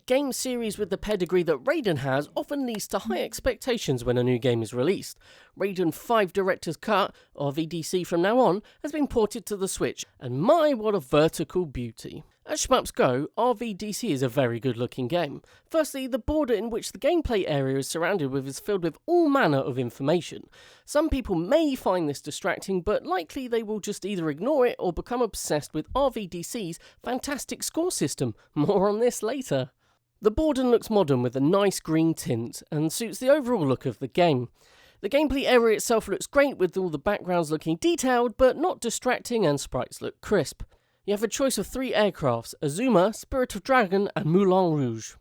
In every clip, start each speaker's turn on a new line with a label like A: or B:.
A: game series with the pedigree that Raiden has often leads to high expectations when a new game is released. Raiden V Directors Cut, or VDC from now on, has been ported to the Switch, and my what a vertical beauty. As shmups go, RVDC is a very good looking game. Firstly, the border in which the gameplay area is surrounded with is filled with all manner of information. Some people may find this distracting, but likely they will just either ignore it or become obsessed with RVDC's fantastic score system. More on this later. The border looks modern with a nice green tint and suits the overall look of the game. The gameplay area itself looks great with all the backgrounds looking detailed but not distracting and sprites look crisp. You have a choice of 3 aircrafts, Azuma, Spirit of Dragon and Moulin Rouge.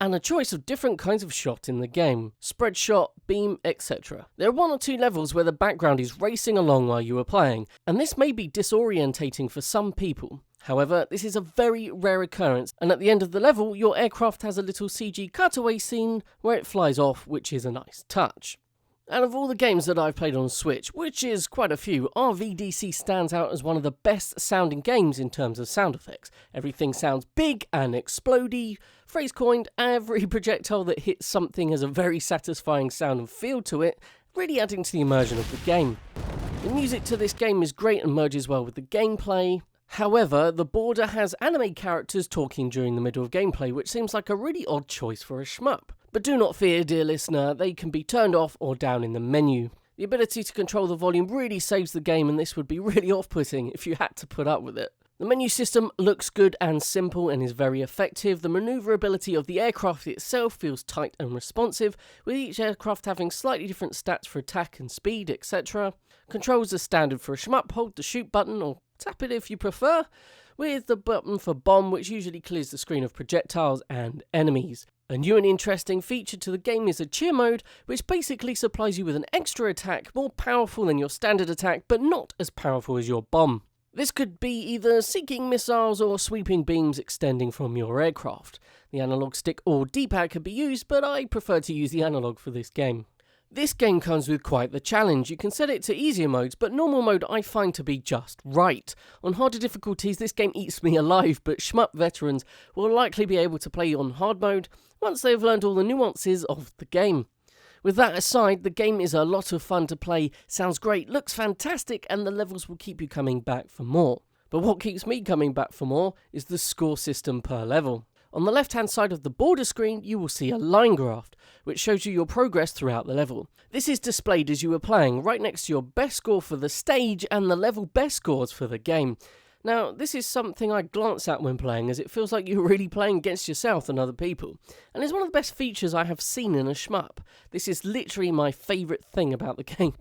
A: And a choice of different kinds of shot in the game, spread shot, beam, etc. There are 1 or 2 levels where the background is racing along while you are playing, and this may be disorientating for some people. However, this is a very rare occurrence, and at the end of the level, your aircraft has a little CG cutaway scene where it flies off, which is a nice touch. Out of all the games that I've played on Switch, which is quite a few, RVDC stands out as one of the best sounding games in terms of sound effects. Everything sounds big and explodey. Phrase coined, every projectile that hits something has a very satisfying sound and feel to it, really adding to the immersion of the game. The music to this game is great and merges well with the gameplay. However, the border has anime characters talking during the middle of gameplay, which seems like a really odd choice for a shmup. But do not fear, dear listener, they can be turned off or down in the menu. The ability to control the volume really saves the game, and this would be really off-putting if you had to put up with it. The menu system looks good and simple and is very effective. The maneuverability of the aircraft itself feels tight and responsive, with each aircraft having slightly different stats for attack and speed, etc. Controls are standard for a shmup. Hold the shoot button, or tap it if you prefer, with the button for bomb, which usually clears the screen of projectiles and enemies. A new and interesting feature to the game is a cheer mode, which basically supplies you with an extra attack more powerful than your standard attack, but not as powerful as your bomb. This could be either seeking missiles or sweeping beams extending from your aircraft. The analog stick or D-pad could be used, but I prefer to use the analog for this game. This game comes with quite the challenge. You can set it to easier modes, but normal mode I find to be just right. On harder difficulties, this game eats me alive, but shmup veterans will likely be able to play on hard mode once they have learned all the nuances of the game. With that aside, the game is a lot of fun to play, sounds great, looks fantastic, and the levels will keep you coming back for more. But what keeps me coming back for more is the score system per level. On the left-hand side of the border screen, you will see a line graph, which shows you your progress throughout the level. This is displayed as you are playing, right next to your best score for the stage and the level best scores for the game. Now, this is something I glance at when playing, as it feels like you're really playing against yourself and other people, and is one of the best features I have seen in a shmup. This is literally my favourite thing about the game.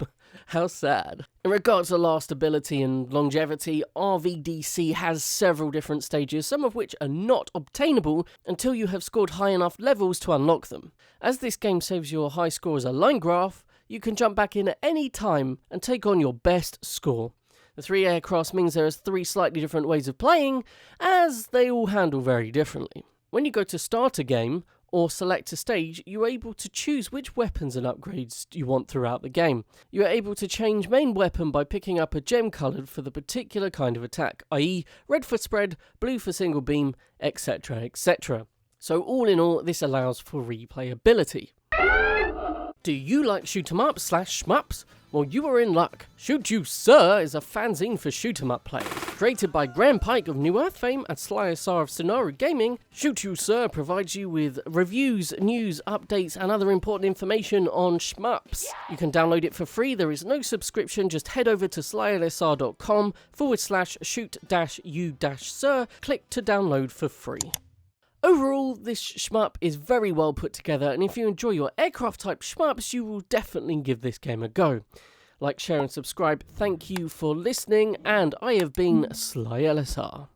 A: How sad. In regards to lastability and longevity, RVDC has several different stages, some of which are not obtainable until you have scored high enough levels to unlock them. As this game saves your high score as a line graph, you can jump back in at any time and take on your best score. The 3 aircrafts means there is 3 slightly different ways of playing, as they all handle very differently. When you go to start a game, or select a stage, you are able to choose which weapons and upgrades you want throughout the game. You are able to change main weapon by picking up a gem coloured for the particular kind of attack, i.e. red for spread, blue for single beam, etc, etc. So all in all, this allows for replayability. Do you like shoot 'em up / shmups? Well, you are in luck. Shoot You Sir is a fanzine for shoot 'em up players. Created by Graham Pike of New Earth fame and Sly Asar of Sunaru Gaming, Shoot You Sir provides you with reviews, news, updates and other important information on shmups. You can download it for free, there is no subscription, just head over to slylsr.com/shoot-you-sir, click to download for free. Overall, this shmup is very well put together, and if you enjoy your aircraft type shmups, you will definitely give this game a go. Like, share and subscribe. Thank you for listening, and I have been Sly LSR.